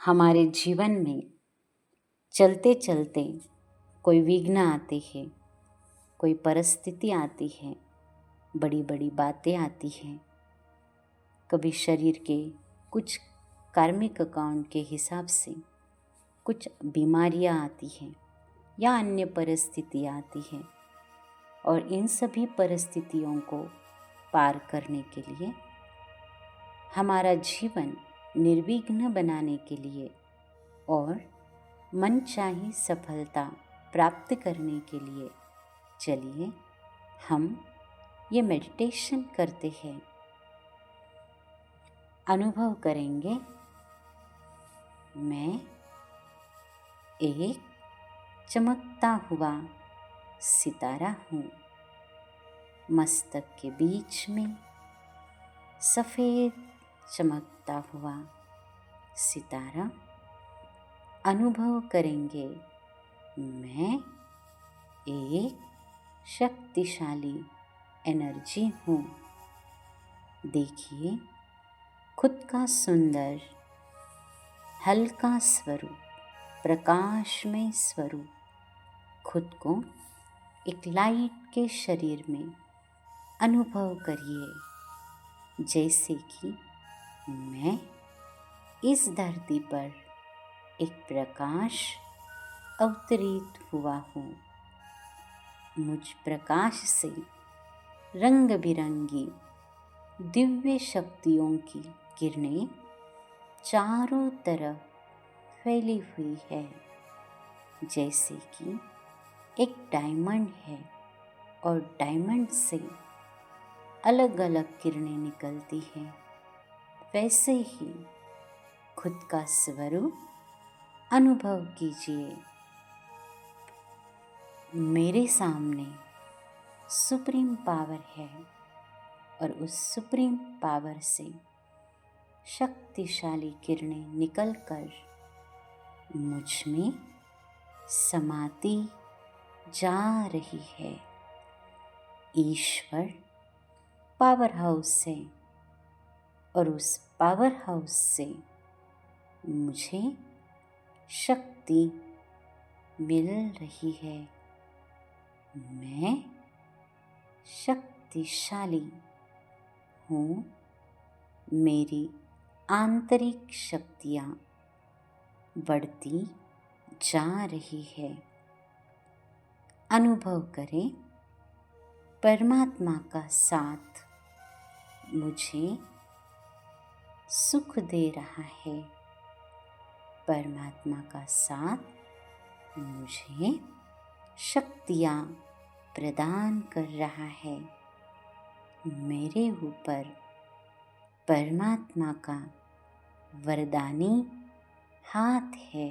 हमारे जीवन में चलते चलते कोई विघ्न आते हैं, कोई परिस्थिति आती है, बड़ी बड़ी बातें आती हैं। कभी शरीर के कुछ कार्मिक अकाउंट के हिसाब से कुछ बीमारियां आती हैं या अन्य परिस्थितियां आती हैं, और इन सभी परिस्थितियों को पार करने के लिए, हमारा जीवन निर्विघ्न बनाने के लिए और मनचाही सफलता प्राप्त करने के लिए, चलिए हम ये मेडिटेशन करते हैं। अनुभव करेंगे, मैं एक चमकता हुआ सितारा हूँ। मस्तक के बीच में सफ़ेद चमकता हुआ सितारा। अनुभव करेंगे, मैं एक शक्तिशाली एनर्जी हूँ। देखिए, खुद का सुंदर हल्का स्वरूप, प्रकाशमय स्वरूप, खुद को एक लाइट के शरीर में अनुभव करिए, जैसे कि मैं इस धरती पर एक प्रकाश अवतरित हुआ हूँ। मुझ प्रकाश से रंग बिरंगी दिव्य शक्तियों की किरणें चारों तरफ फैली हुई है, जैसे कि एक डायमंड है और डायमंड से अलग अलग किरणें निकलती हैं। वैसे ही खुद का स्वरूप अनुभव कीजिए। मेरे सामने सुप्रीम पावर है और उस सुप्रीम पावर से शक्तिशाली किरणें निकलकर मुझ में समाती जा रही है। ईश्वर पावर हाउस है और उस पावर हाउस से मुझे शक्ति मिल रही है। मैं शक्तिशाली हूँ। मेरी आंतरिक शक्तियाँ बढ़ती जा रही है। अनुभव करें, परमात्मा का साथ मुझे सुख दे रहा है। परमात्मा का साथ मुझे शक्तियाँ प्रदान कर रहा है। मेरे ऊपर परमात्मा का वरदानी हाथ है।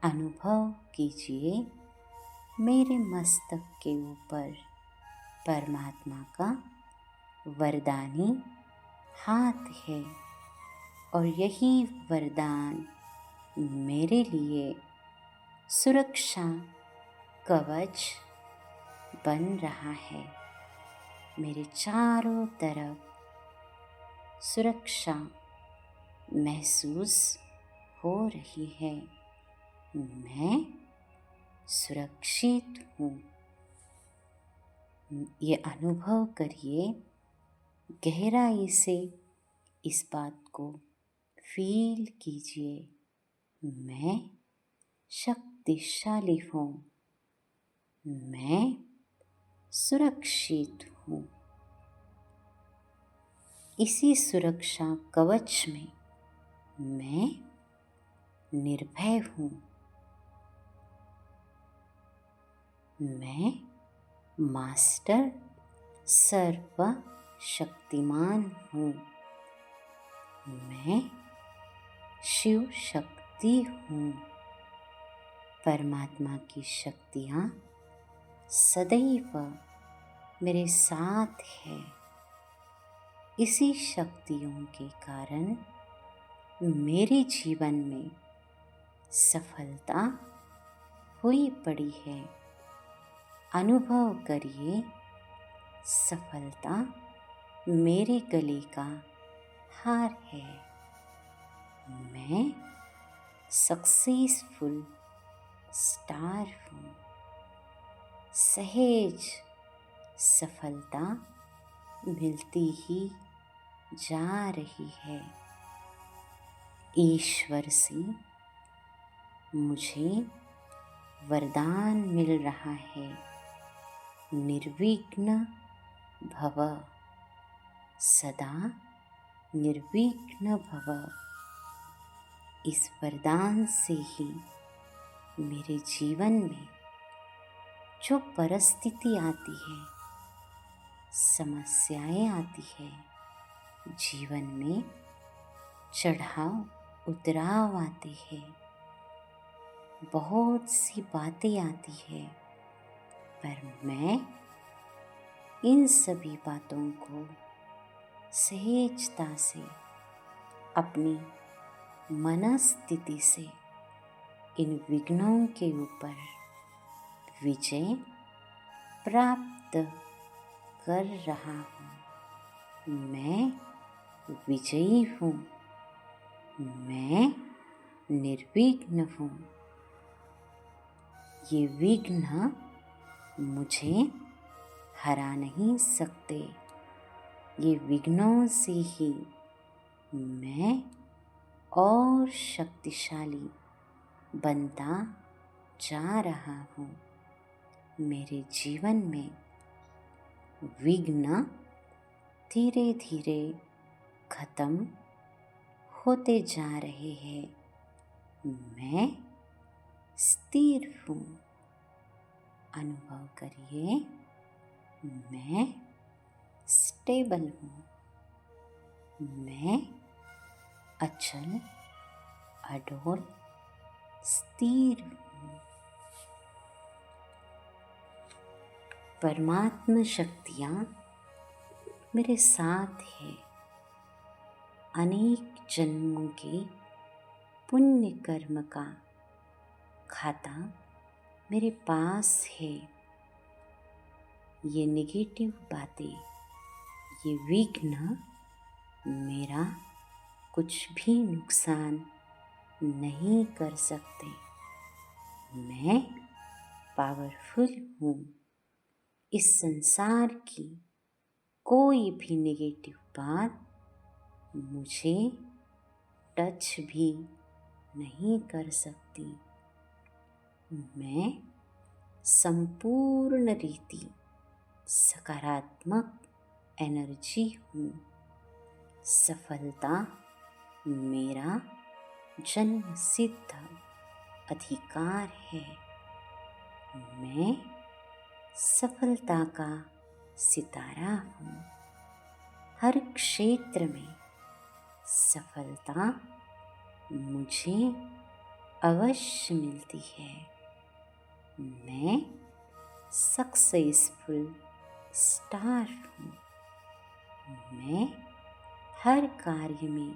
अनुभव कीजिए, मेरे मस्तक के ऊपर परमात्मा का वरदानी हाथ है और यही वरदान मेरे लिए सुरक्षा कवच बन रहा है। मेरे चारों तरफ सुरक्षा महसूस हो रही है। मैं सुरक्षित हूँ। ये अनुभव करिए, गहराई से इस बात को फील कीजिए। मैं शक्तिशाली हूँ। मैं सुरक्षित हूँ। इसी सुरक्षा कवच में मैं निर्भय हूँ। मैं मास्टर सर्वशक्तिमान हूँ। मैं शिव शक्ति हूँ। परमात्मा की शक्तियाँ सदैव मेरे साथ है। इसी शक्तियों के कारण मेरे जीवन में सफलता हुई पड़ी है। अनुभव करिए, सफलता मेरे गले का हार है। मैं सक्सेसफुल स्टार हूँ। सहज सफलता मिलती ही जा रही है। ईश्वर से मुझे वरदान मिल रहा है, निर्विघ्न भव, सदा निर्विघ्न भव। इस वरदान से ही मेरे जीवन में जो परिस्थिति आती है, समस्याएं आती है, जीवन में चढ़ाव उतराव आते हैं, बहुत सी बातें आती है, पर मैं इन सभी बातों को सहजता से अपनी मनस्थिति से इन विघ्नों के ऊपर विजय प्राप्त कर रहा हूँ। मैं विजयी हूँ, मैं निर्विघ्न हूँ। ये विघ्न मुझे हरा नहीं सकते। ये विघ्नों से ही मैं और शक्तिशाली बनता जा रहा हूँ। मेरे जीवन में विघ्न धीरे धीरे खत्म होते जा रहे हैं। मैं स्थिर हूँ। अनुभव करिए, मैं स्टेबल हूँ। मैं अचल अडोल स्थिर हूँ। परमात्मा शक्तियाँ मेरे साथ है। अनेक जन्मों के पुण्य कर्म का खाता मेरे पास है। ये नेगेटिव बातें, ये विघ्न मेरा कुछ भी नुकसान नहीं कर सकते। मैं पावरफुल हूँ। इस संसार की कोई भी नेगेटिव बात मुझे टच भी नहीं कर सकती। मैं संपूर्ण रीति सकारात्मक एनर्जी हूँ। सफलता मेरा जन्म सिद्ध अधिकार है। मैं सफलता का सितारा हूँ। हर क्षेत्र में सफलता मुझे अवश्य मिलती है। मैं सक्सेसफुल स्टार हूँ। मैं हर कार्य में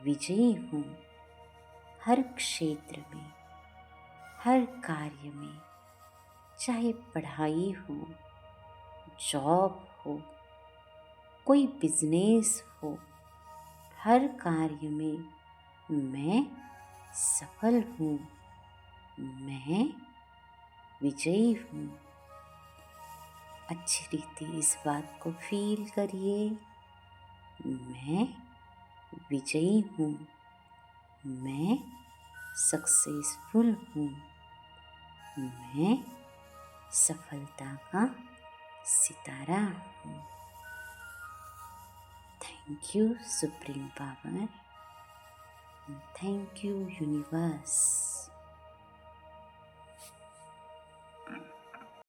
विजयी हूँ। हर क्षेत्र में, हर कार्य में, चाहे पढ़ाई हो, जॉब हो, कोई बिजनेस हो, हर कार्य में मैं सफल हूँ। मैं विजयी हूँ। अच्छी रीति इस बात को फील करिए। मैं विजयी हूँ। मैं सक्सेसफुल हूँ। मैं सफलता का सितारा हूँ। Thank you supreme power. Thank you universe.